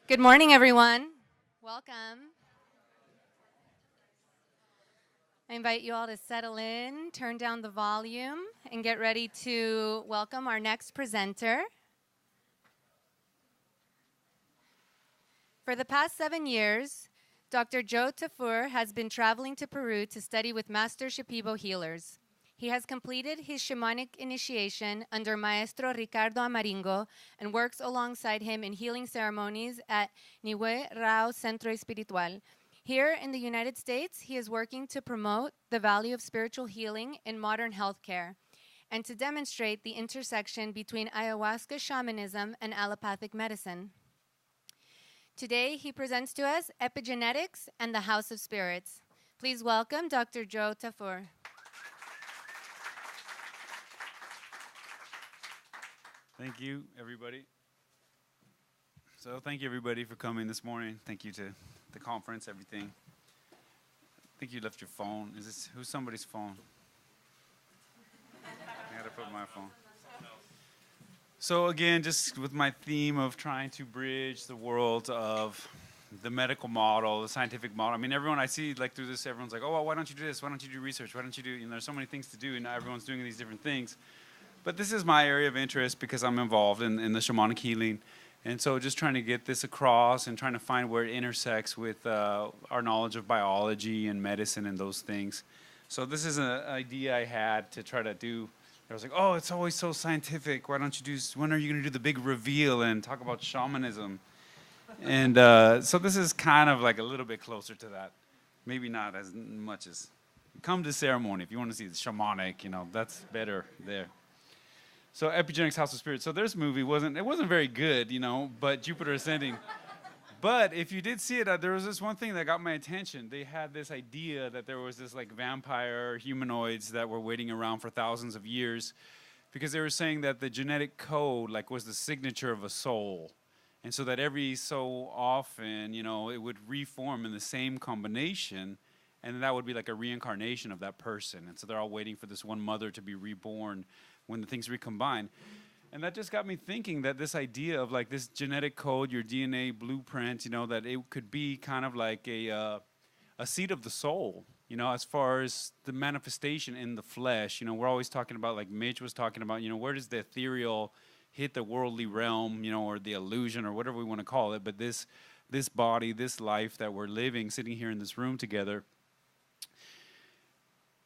Good morning, everyone. Welcome. I invite you all to settle in, turn down the volume, and get ready to welcome our next presenter. For the past 7 years, Dr. Joe Tafur has been traveling to Peru to study with master Shipibo healers. He has completed his shamanic initiation under Maestro Ricardo Amaringo and works alongside him in healing ceremonies at Niue Rao Centro Espiritual. Here in the United States, he is working to promote the value of spiritual healing in modern healthcare and to demonstrate the intersection between ayahuasca shamanism and allopathic medicine. Today, he presents to us Epigenetics and the House of Spirits. Please welcome Dr. Joe Tafur. Thank you, everybody. So thank you, everybody, for coming this morning. Thank you to the conference, everything. I think you left your phone. Who's somebody's phone? I gotta put my phone. So again, just with my theme of trying to bridge the world of the medical model, the scientific model. I mean, everyone I see like through this, everyone's like, oh, well, why don't you do this? Why don't you do research? Why don't you do, there's so many things to do, and everyone's doing these different things. But this is my area of interest because I'm involved in the shamanic healing. And so just trying to get this across and trying to find where it intersects with our knowledge of biology and medicine and those things. So this is an idea I had to try to do. I was like, oh, it's always so scientific. When are you going to do the big reveal and talk about shamanism? And so this is kind of like a little bit closer to that. Maybe not as much as, come to ceremony if you want to see the shamanic, that's better there. So Epigenetics, House of Spirits. So this movie wasn't very good, but Jupiter Ascending. But if you did see it, there was this one thing that got my attention. They had this idea that there was this like vampire humanoids that were waiting around for thousands of years because they were saying that the genetic code like was the signature of a soul. And so that every so often, it would reform in the same combination, and that would be like a reincarnation of that person. And so they're all waiting for this one mother to be reborn when the things recombine. And that just got me thinking that this idea of like this genetic code, your DNA blueprint, that it could be kind of like a seed of the soul, as far as the manifestation in the flesh. We're always talking about, like Mitch was talking about, where does the ethereal hit the worldly realm, or the illusion or whatever we want to call it. But this body, this life that we're living, sitting here in this room together,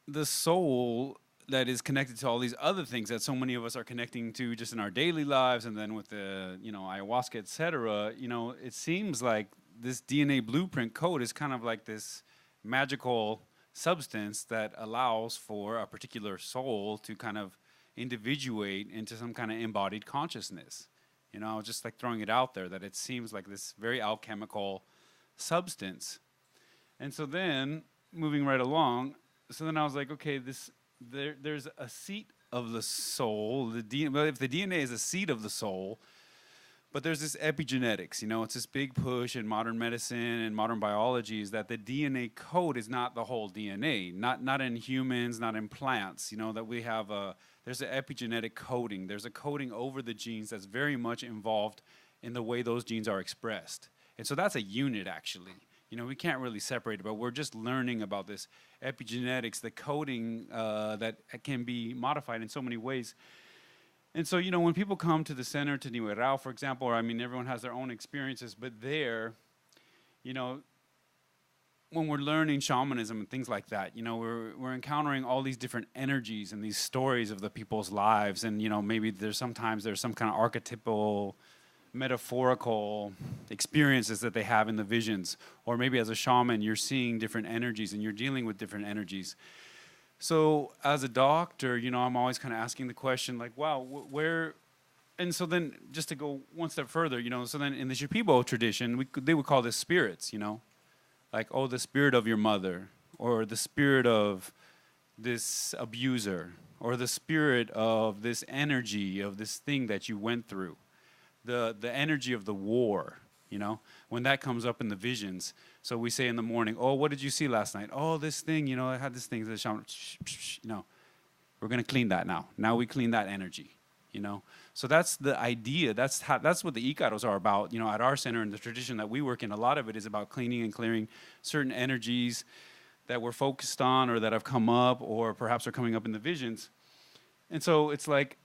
the soul that is connected to all these other things that so many of us are connecting to just in our daily lives, and then with the ayahuasca, et cetera, it seems like this DNA blueprint code is kind of like this magical substance that allows for a particular soul to kind of individuate into some kind of embodied consciousness. Just like throwing it out there, that it seems like this very alchemical substance. And so then, moving right along, so then I was like, okay, there's a seat of the soul. If the DNA is a seat of the soul, but there's this epigenetics. It's this big push in modern medicine and modern biology is that the DNA code is not the whole DNA. Not in humans, not in plants. That we have there's an epigenetic coding. There's a coding over the genes that's very much involved in the way those genes are expressed. And so that's a unit actually. We can't really separate it, but we're just learning about this epigenetics, the coding that can be modified in so many ways. And so, when people come to the center, to Niue Rao, for example, or everyone has their own experiences, but there, when we're learning shamanism and things like that, we're encountering all these different energies and these stories of the people's lives, and maybe there's some kind of archetypal metaphorical experiences that they have in the visions, or maybe as a shaman you're seeing different energies and you're dealing with different energies. So as a doctor, I'm always kind of asking the question like, wow, where, and so then just to go one step further, so then in the Shipibo tradition they would call this spirits, like, oh, the spirit of your mother, or the spirit of this abuser, or the spirit of this energy of this thing that you went through. The energy of the war, when that comes up in the visions. So we say in the morning, oh, what did you see last night? Oh, this thing, I had this thing. The shaman, we're going to clean that now. Now we clean that energy, So that's the idea. That's what the Ikaros are about. You know, at our center in the tradition that we work in, a lot of it is about cleaning and clearing certain energies that we're focused on or that have come up or perhaps are coming up in the visions. And so it's like,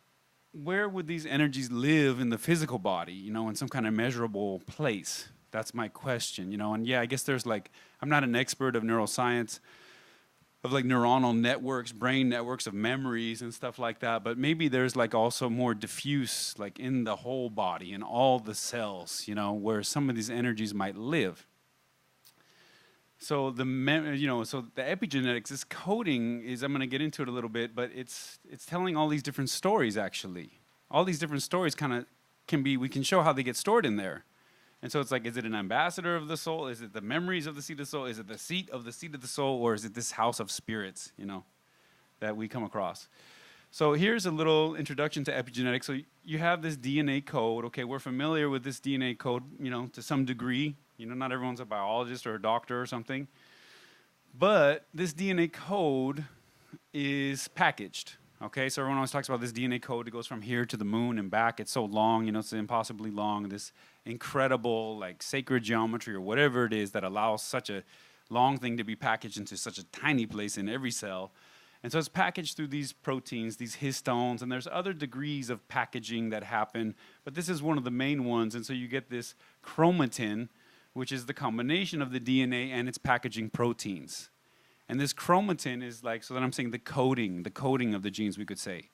where would these energies live in the physical body, you know, in some kind of measurable place? That's my question, you know. And yeah, I guess there's like, I'm not an expert of neuroscience, of like neuronal networks, brain networks of memories and stuff like that, but maybe there's like also more diffuse, like in the whole body, in all the cells, you know, where some of these energies might live. So so the epigenetics, this coding is, I'm going to get into it a little bit, but it's telling all these different stories actually. All these different stories kind of we can show how they get stored in there. And so it's like, is it an ambassador of the soul? Is it the memories of the seat of the soul? Is it the seat of the soul? Or is it this house of spirits, you know, that we come across? So here's a little introduction to epigenetics. So you have this DNA code. Okay, we're familiar with this DNA code, you know, to some degree. You know, not everyone's a biologist or a doctor or something. But this DNA code is packaged. Okay, so everyone always talks about this DNA code. It goes from here to the moon and back. It's so long, you know, it's impossibly long. This incredible, like, sacred geometry or whatever it is that allows such a long thing to be packaged into such a tiny place in every cell. And so it's packaged through these proteins, these histones, and there's other degrees of packaging that happen, but this is one of the main ones. And so you get this chromatin, which is the combination of the DNA and its packaging proteins. And this chromatin is like, so then I'm saying the coding of the genes, we could say.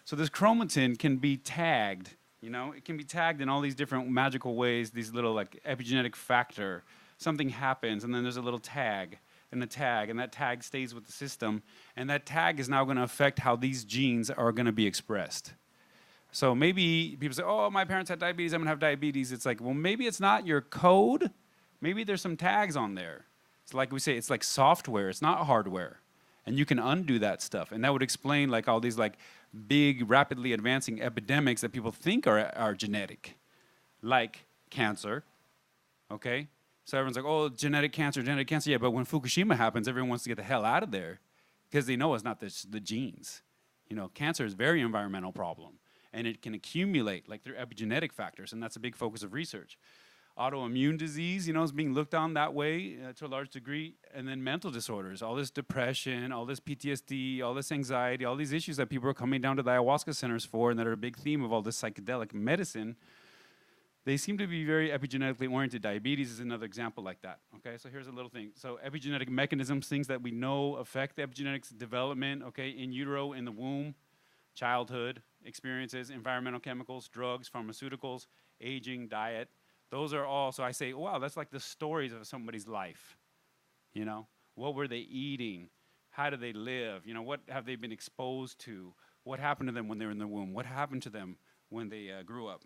So this chromatin can be tagged, you know, it can be tagged in all these different magical ways, these little like epigenetic factor. Something happens and then there's a little tag and a tag, and that tag stays with the system, and that tag is now going to affect how these genes are going to be expressed. So maybe people say, oh, my parents had diabetes, I'm going to have diabetes. It's like, well, maybe it's not your code. Maybe there's some tags on there. It's like we say, it's like software, it's not hardware. And you can undo that stuff. And that would explain like all these like big, rapidly advancing epidemics that people think are genetic, like cancer, okay? So everyone's like, oh, genetic cancer. Yeah, but when Fukushima happens, everyone wants to get the hell out of there because they know it's not the genes. You know, cancer is a very environmental problem, and it can accumulate like through epigenetic factors, and that's a big focus of research. Autoimmune disease, you know, is being looked on that way to a large degree. And then mental disorders, all this depression, all this PTSD, all this anxiety, all these issues that people are coming down to the ayahuasca centers for and that are a big theme of all this psychedelic medicine, they seem to be very epigenetically oriented. Diabetes is another example like that. Okay, so here's a little thing. So epigenetic mechanisms, things that we know affect the epigenetics development, okay, in utero, in the womb, childhood experiences, environmental chemicals, drugs, pharmaceuticals, aging, diet. Those are all, so I say, wow, that's like the stories of somebody's life. You know, what were they eating? How do they live? You know, what have they been exposed to? What happened to them when they were in the womb? What happened to them when they grew up?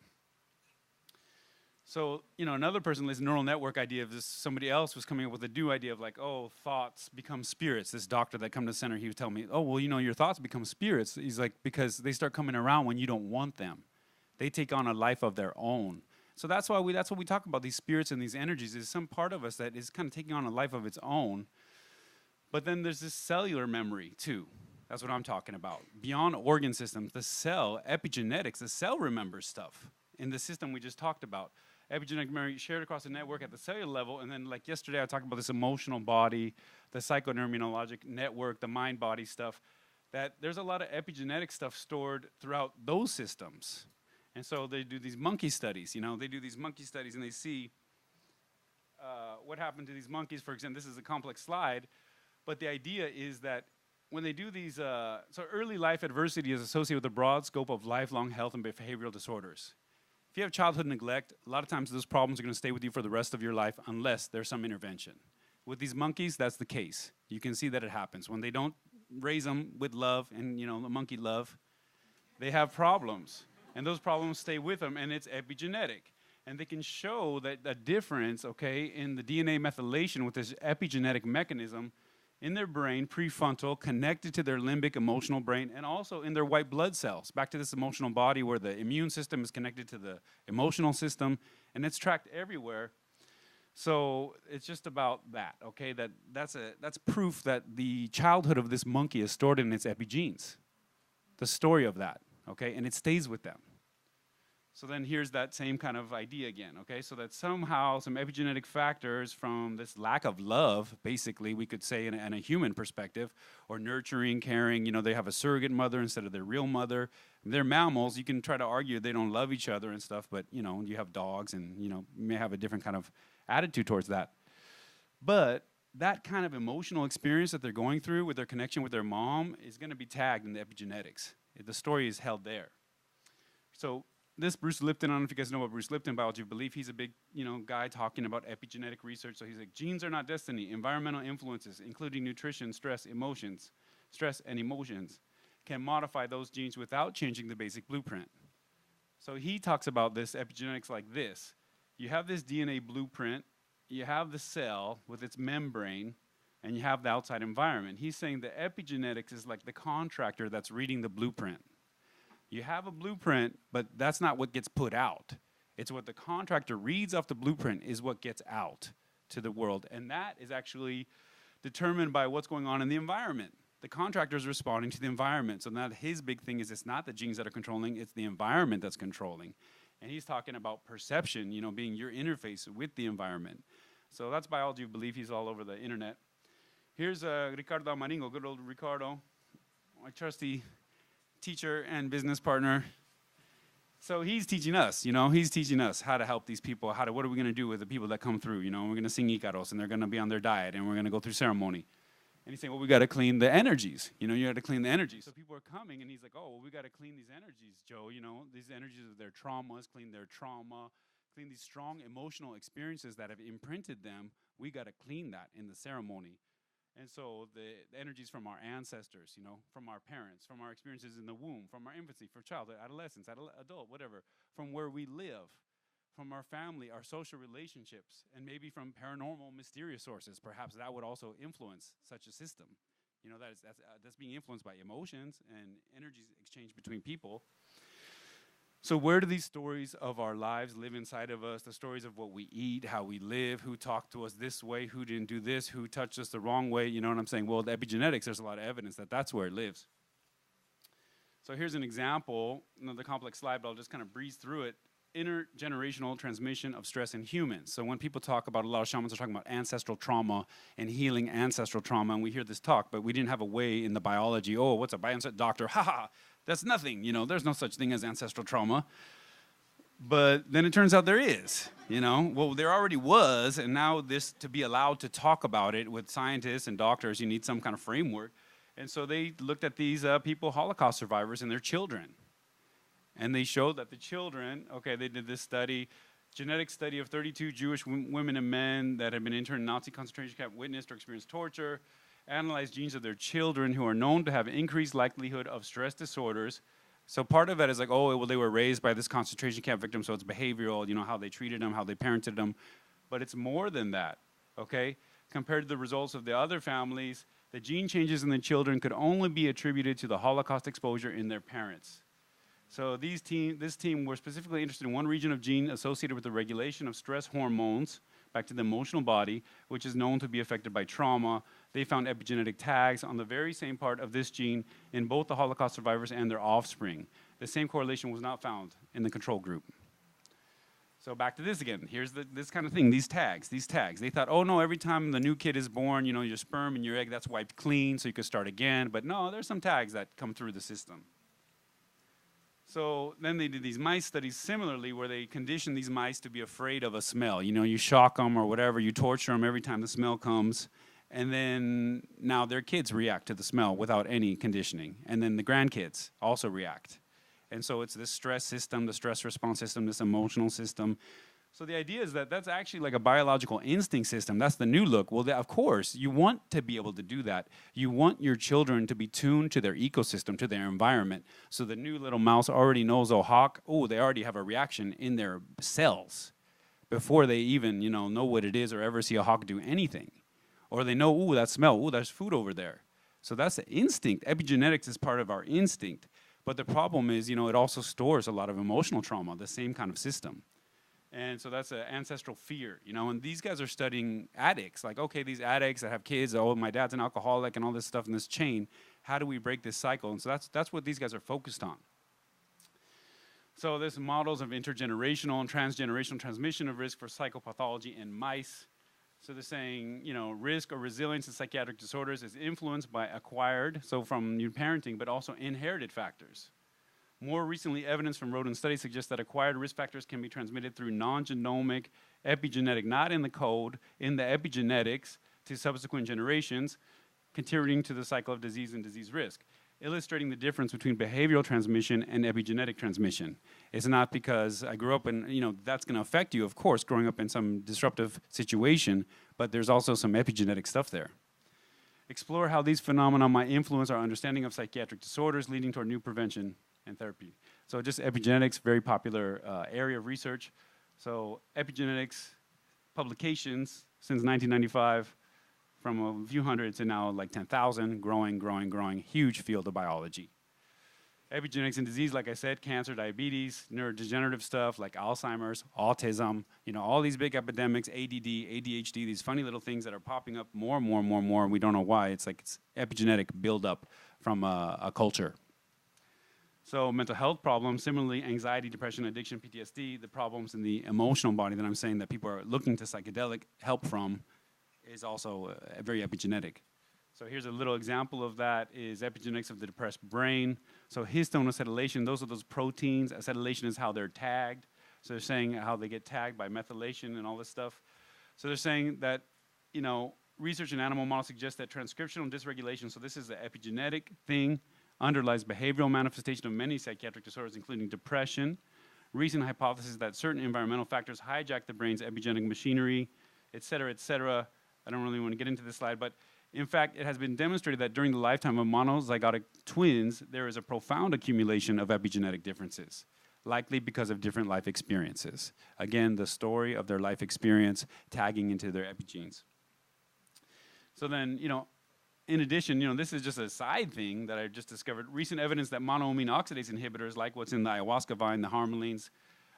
So, you know, another person, this neural network idea of this, somebody else was coming up with a new idea of like, oh, thoughts become spirits. This doctor that come to the center, he was telling me, oh, well, you know, your thoughts become spirits. He's like, because they start coming around when you don't want them. They take on a life of their own. So that's what we talk about, these spirits and these energies, is some part of us that is kind of taking on a life of its own. But then there's this cellular memory too. That's what I'm talking about. Beyond organ systems, the cell, epigenetics, the cell remembers stuff in the system we just talked about. Epigenetic memory shared across the network at the cellular level, and then like yesterday I talked about this emotional body, the psychoneuroimmunologic network, the mind-body stuff, that there's a lot of epigenetic stuff stored throughout those systems. And so they do these monkey studies, you know, they do these monkey studies and they see what happened to these monkeys. For example, this is a complex slide, but the idea is that when they do these, so early life adversity is associated with a broad scope of lifelong health and behavioral disorders. If you have childhood neglect, a lot of times those problems are going to stay with you for the rest of your life unless there's some intervention. With these monkeys, that's the case. You can see that it happens. When they don't raise them with love and, you know, the monkey love, they have problems. And those problems stay with them, and it's epigenetic. And they can show that the difference, okay, in the DNA methylation with this epigenetic mechanism in their brain, prefrontal, connected to their limbic emotional brain, and also in their white blood cells, back to this emotional body where the immune system is connected to the emotional system, and it's tracked everywhere. So it's just about that, okay? That's proof that the childhood of this monkey is stored in its epigenes, the story of that, okay? And it stays with them. So then here's that same kind of idea again, okay? So that somehow some epigenetic factors from this lack of love, basically, we could say in a human perspective, or nurturing, caring, they have a surrogate mother instead of their real mother. They're mammals. You can try to argue they don't love each other and stuff, but, you have dogs and, you may have a different kind of attitude towards that. But that kind of emotional experience that they're going through with their connection with their mom is going to be tagged in the epigenetics. The story is held there. So this Bruce Lipton, I don't know if you guys know about Bruce Lipton, biology of belief. He's a big, guy talking about epigenetic research. So he's like, genes are not destiny. Environmental influences, including nutrition, stress and emotions, can modify those genes without changing the basic blueprint. So he talks about this epigenetics like this. You have this DNA blueprint, you have the cell with its membrane, and you have the outside environment. He's saying the epigenetics is like the contractor that's reading the blueprint. You have a blueprint, but that's not what gets put out. It's what the contractor reads off the blueprint is what gets out to the world. And that is actually determined by what's going on in the environment. The contractor is responding to the environment. So now his big thing is it's not the genes that are controlling, it's the environment that's controlling. And he's talking about perception, being your interface with the environment. So that's biology of belief. He's all over the internet. Here's Ricardo Amaringo, good old Ricardo, my trusty teacher and business partner. So he's teaching us, he's teaching us how to help these people, what are we going to do with the people that come through, we're going to sing Icaros and they're going to be on their diet and we're going to go through ceremony. And he's saying, well, we got to clean the energies, you got to clean the energies. So people are coming and he's like, oh, well, we got to clean these energies, Joe, these energies of their traumas, clean their trauma, clean these strong emotional experiences that have imprinted them. We got to clean that in the ceremony. And so the energies from our ancestors, from our parents, from our experiences in the womb, from our infancy, from childhood, adolescence, adult, whatever, from where we live, from our family, our social relationships, and maybe from paranormal, mysterious sources, perhaps that would also influence such a system. That's being influenced by emotions and energies exchanged between people. So where do these stories of our lives live inside of us? The stories of what we eat, how we live, who talked to us this way, who didn't do this, who touched us the wrong way, you know what I'm saying? Well, the epigenetics, there's a lot of evidence that that's where it lives. So here's an example, another complex slide, but I'll just kind of breeze through it. Intergenerational transmission of stress in humans. So when people talk about, a lot of shamans are talking about ancestral trauma and healing ancestral trauma, and we hear this talk, but we didn't have a way in the biology, oh, what's a bioancestral doctor? Ha, that's nothing, there's no such thing as ancestral trauma. But then it turns out there is, well, there already was, and now this, to be allowed to talk about it with scientists and doctors, you need some kind of framework. And so they looked at these people, Holocaust survivors, and their children. And they showed that the children, they did this study, genetic study of 32 Jewish women and men that had been interned in Nazi concentration camp, witnessed or experienced torture, analyzed genes of their children who are known to have increased likelihood of stress disorders. So part of it is like, oh, well, they were raised by this concentration camp victim, so it's behavioral, how they treated them, how they parented them. But it's more than that, okay? Compared to the results of the other families, the gene changes in the children could only be attributed to the Holocaust exposure in their parents. So this team were specifically interested in one region of gene associated with the regulation of stress hormones, back to the emotional body, which is known to be affected by trauma. They found epigenetic tags on the very same part of this gene in both the Holocaust survivors and their offspring. The same correlation was not found in the control group. So back to this again. Here's this kind of thing, these tags. They thought, oh no, every time the new kid is born, your sperm and your egg, that's wiped clean so you could start again. But no, there's some tags that come through the system. So then they did these mice studies similarly where they conditioned these mice to be afraid of a smell. You shock them or whatever, you torture them every time the smell comes, and then now their kids react to the smell without any conditioning. And then the grandkids also react. And so it's this stress system, the stress response system, this emotional system. So the idea is that that's actually like a biological instinct system. That's the new look. Well, of course, you want to be able to do that. You want your children to be tuned to their ecosystem, to their environment. So the new little mouse already knows, oh, hawk, oh, they already have a reaction in their cells before they even, know what it is or ever see a hawk do anything. Or they know, ooh, that smell, ooh, there's food over there. So that's the instinct. Epigenetics is part of our instinct. But the problem is, it also stores a lot of emotional trauma, the same kind of system. And so that's an ancestral fear, and these guys are studying addicts. Like, okay, these addicts that have kids, oh, my dad's an alcoholic and all this stuff in this chain. How do we break this cycle? And so that's what these guys are focused on. So there's models of intergenerational and transgenerational transmission of risk for psychopathology in mice. So they're saying, you know, risk or resilience in psychiatric disorders is influenced by acquired, so from new parenting, but also inherited factors. More recently, evidence from rodent studies suggests that acquired risk factors can be transmitted through non-genomic epigenetic, not in the code, in the epigenetics to subsequent generations, contributing to the cycle of disease and disease risk, illustrating the difference between behavioral transmission and epigenetic transmission. It's not because I grew up in, you know, that's going to affect you, of course, growing up in some disruptive situation, but there's also some epigenetic stuff there. Explore how these phenomena might influence our understanding of psychiatric disorders, leading toward new prevention and therapy. So just epigenetics, very popular area of research. So epigenetics publications since 1995, from a few hundred to now like 10,000, growing, huge field of biology. Epigenetics in disease, like I said, cancer, diabetes, neurodegenerative stuff like Alzheimer's, autism, you know, all these big epidemics, ADD, ADHD, these funny little things that are popping up more and more, and we don't know why. It's like it's epigenetic buildup from a culture. So mental health problems, similarly anxiety, depression, addiction, PTSD, the problems in the emotional body that I'm saying that people are looking to psychedelic help from is also very epigenetic. So here's a little example of that is epigenetics of the depressed brain. So histone acetylation, those are those proteins. Acetylation is how they're tagged. So they're saying how they get tagged by methylation and all this stuff. So they're saying that, you know, research in animal models suggests that transcriptional dysregulation, so this is the epigenetic thing, underlies behavioral manifestation of many psychiatric disorders, including depression. Recent hypothesis that certain environmental factors hijack the brain's epigenetic machinery, et cetera, et cetera. I don't really want to get into this slide, but in fact, it has been demonstrated that during the lifetime of monozygotic twins, there is a profound accumulation of epigenetic differences, likely because of different life experiences. Again, the story of their life experience tagging into their epigenes. So then, you know, in addition, you know, this is just a side thing that I just discovered. Recent evidence that monoamine oxidase inhibitors, like what's in the ayahuasca vine, the harmalines,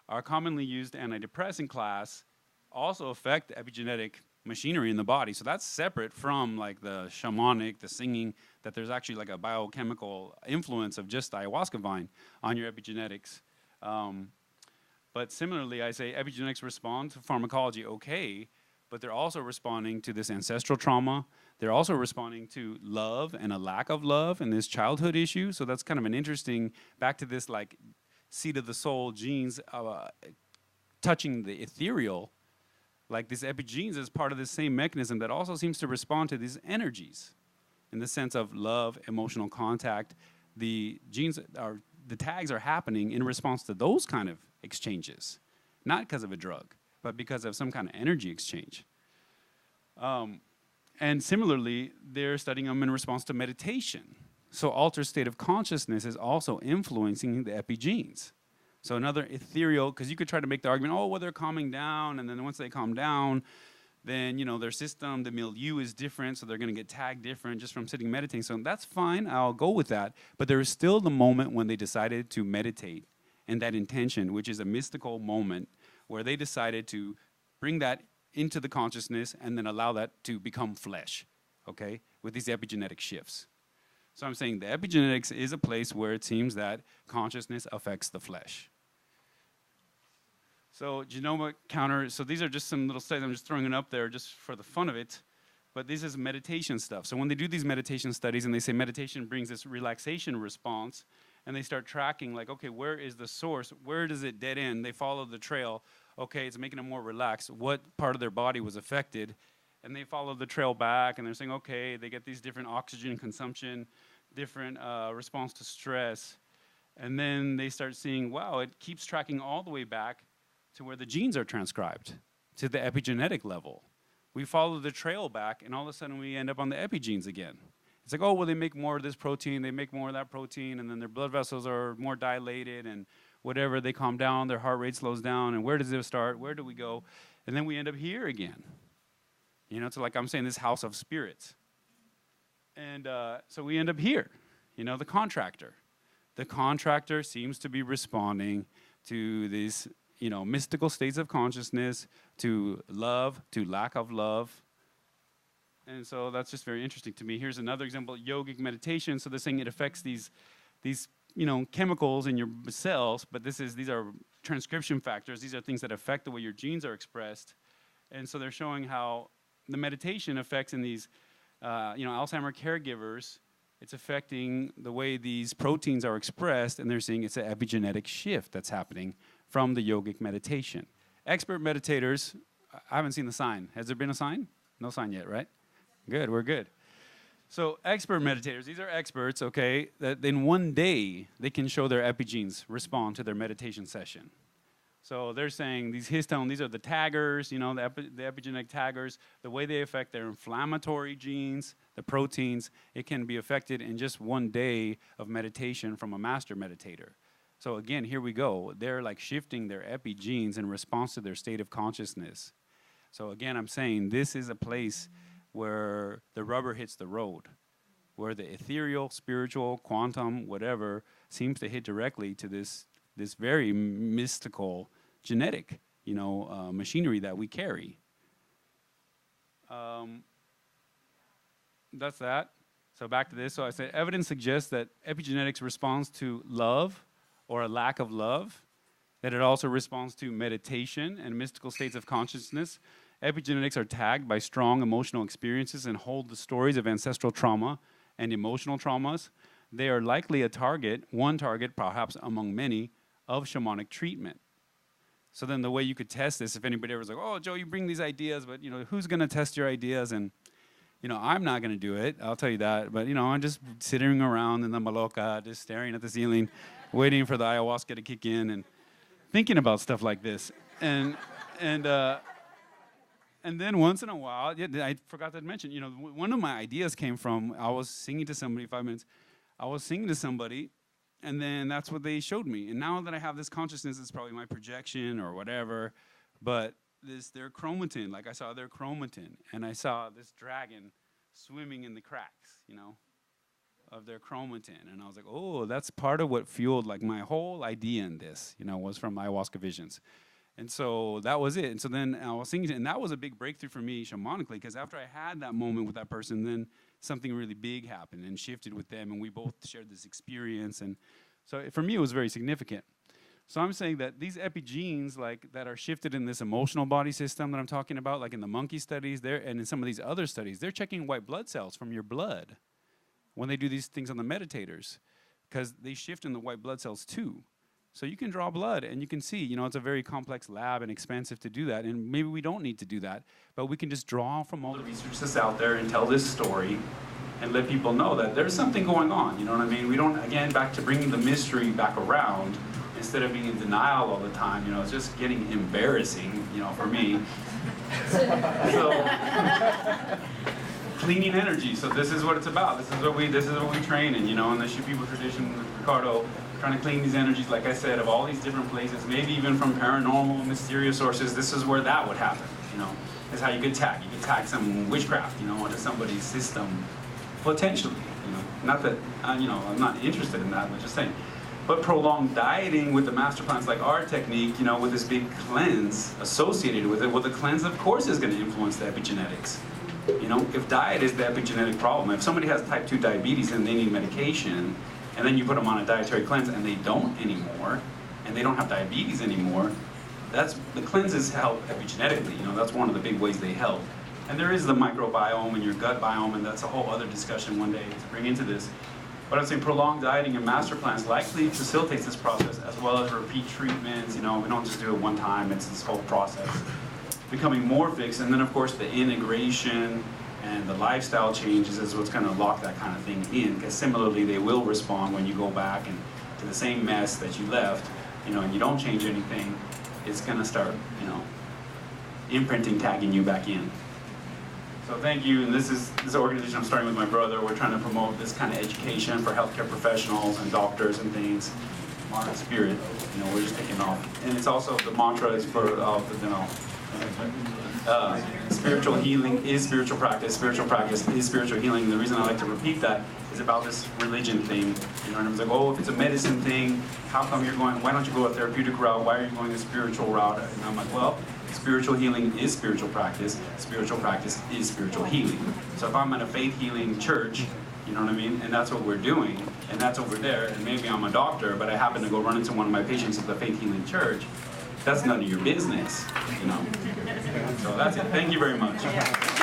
are commonly used antidepressant class, also affect the epigenetic machinery in the body. So that's separate from like the shamanic, the singing, that there's actually like a biochemical influence of just ayahuasca vine on your epigenetics. But similarly, I say epigenetics respond to pharmacology okay, but they're also responding to this ancestral trauma. They're also responding to love and a lack of love and this childhood issue. So that's kind of an interesting, back to this like seed of the soul genes touching the ethereal. Like this epigenes is part of the same mechanism that also seems to respond to these energies in the sense of love, emotional contact. The genes are, the tags are happening in response to those kind of exchanges, not because of a drug, but because of some kind of energy exchange. And similarly, they're studying them in response to meditation. So altered state of consciousness is also influencing the epigenes. So another ethereal, because you could try to make the argument, oh, well, they're calming down, and then once they calm down, then, you know, their system, the milieu is different, so they're going to get tagged different just from sitting meditating. So that's fine, I'll go with that. But there is still the moment when they decided to meditate, and that intention, which is a mystical moment, where they decided to bring that into the consciousness and then allow that to become flesh, okay, with these epigenetic shifts. So I'm saying the epigenetics is a place where it seems that consciousness affects the flesh. So genomic counter, so these are just some little studies, I'm just throwing it up there just for the fun of it, but this is meditation stuff. So when they do these meditation studies and they say meditation brings this relaxation response, and they start tracking like, okay, where is the source? Where does it dead end? They follow the trail. Okay, it's making them more relaxed. What part of their body was affected? And they follow the trail back, and they're saying, okay, they get these different oxygen consumption, different response to stress. And then they start seeing, wow, it keeps tracking all the way back to where the genes are transcribed, to the epigenetic level. We follow the trail back, and all of a sudden we end up on the epigenes again. It's like, oh, well, they make more of this protein, they make more of that protein, and then their blood vessels are more dilated, and whatever, they calm down, their heart rate slows down, and where does it start? Where do we go? And then we end up here again. You know, it's like I'm saying this house of spirits. And so we end up here, you know, the contractor. The contractor seems to be responding to these, you know, mystical states of consciousness, to love, to lack of love. And so that's just very interesting to me. Here's another example, yogic meditation. So they're saying it affects these chemicals in your cells, but these are transcription factors. These are things that affect the way your genes are expressed. And so they're showing how the meditation affects in these, Alzheimer caregivers. It's affecting the way these proteins are expressed, and they're seeing it's an epigenetic shift that's happening from the yogic meditation. Expert meditators, I haven't seen the sign. Has there been a sign? No sign yet, right? Good, we're good. So expert meditators, these are experts, okay, that in one day they can show their epigenes respond to their meditation session. So they're saying these histone, these are the taggers, the epigenetic taggers, the way they affect their inflammatory genes, the proteins, it can be affected in just one day of meditation from a master meditator. So again, here we go. They're like shifting their epigenes in response to their state of consciousness. So again, I'm saying this is a place where the rubber hits the road, where the ethereal, spiritual, quantum, whatever, seems to hit directly to this very mystical genetic, machinery that we carry. That's that. So back to this. So I said evidence suggests that epigenetics responds to love or a lack of love, that it also responds to meditation and mystical states of consciousness. Epigenetics are tagged by strong emotional experiences and hold the stories of ancestral trauma and emotional traumas. They are likely one target, perhaps among many, of shamanic treatment. So then the way you could test this, if anybody ever was like, oh, Joe, you bring these ideas, but who's going to test your ideas? And I'm not going to do it, I'll tell you that. But I'm just sitting around in the maloca, just staring at the ceiling, waiting for the ayahuasca to kick in and thinking about stuff like this. And then once in a while, I forgot to mention, one of my ideas came from, I was singing to somebody, 5 minutes, I was singing to somebody, and then that's what they showed me. And now that I have this consciousness, it's probably my projection or whatever, but their chromatin, like I saw their chromatin, and I saw this dragon swimming in the cracks, of their chromatin. And I was like, oh, that's part of what fueled like my whole idea in this, was from ayahuasca visions. And so that was it. And so then I was singing, and that was a big breakthrough for me shamanically, because after I had that moment with that person, then something really big happened and shifted with them, and we both shared this experience. And so for me, it was very significant. So I'm saying that these epigenes, like that are shifted in this emotional body system that I'm talking about, like in the monkey studies, and in some of these other studies, they're checking white blood cells from your blood when they do these things on the meditators, because they shift in the white blood cells too. So you can draw blood, and you can see, it's a very complex lab and expensive to do that, and maybe we don't need to do that, but we can just draw from all the research that's out there and tell this story and let people know that there's something going on, you know what I mean? We don't, again, back to bringing the mystery back around, instead of being in denial all the time, it's just getting embarrassing, for me. So, cleaning energy, so this is what it's about. This is what we train in, in the Shipibo tradition with Ricardo, trying to clean these energies, like I said, of all these different places, maybe even from paranormal, mysterious sources. This is where that would happen, Is how you could tag. You could tag some witchcraft, into somebody's system, potentially, Not that, I'm not interested in that, but just saying. But prolonged dieting with the master plans like our technique, with this big cleanse associated with it, well, the cleanse, of course, is going to influence the epigenetics. If diet is the epigenetic problem, if somebody has type 2 diabetes and they need medication, and then you put them on a dietary cleanse and they don't anymore, and they don't have diabetes anymore, the cleanses help epigenetically. That's one of the big ways they help. And there is the microbiome and your gut biome, and that's a whole other discussion one day to bring into this. But I'm saying prolonged dieting and master plans likely facilitates this process, as well as repeat treatments. We don't just do it one time, it's this whole process. Becoming more fixed, and then of course the integration and the lifestyle changes is what's going to lock that kind of thing in, because similarly they will respond when you go back and to the same mess that you left, and you don't change anything, it's going to start, imprinting, tagging you back in. So thank you, and this is an organization I'm starting with my brother. We're trying to promote this kind of education for healthcare professionals and doctors and things. Modern spirit, we're just taking off. And it's also, the mantra is for, spiritual healing is spiritual practice is spiritual healing. The reason I like to repeat that is about this religion thing. And I was like, oh, if it's a medicine thing, how come why don't you go a therapeutic route? Why are you going a spiritual route? And I'm like, well, spiritual healing is spiritual practice is spiritual healing. So if I'm in a faith healing church, You know what I mean? And that's what we're doing, and that's over there. And maybe I'm a doctor, but I happen to go run into one of my patients at the Faith Healing Church. That's none of your business, you know? So that's it. Thank you very much.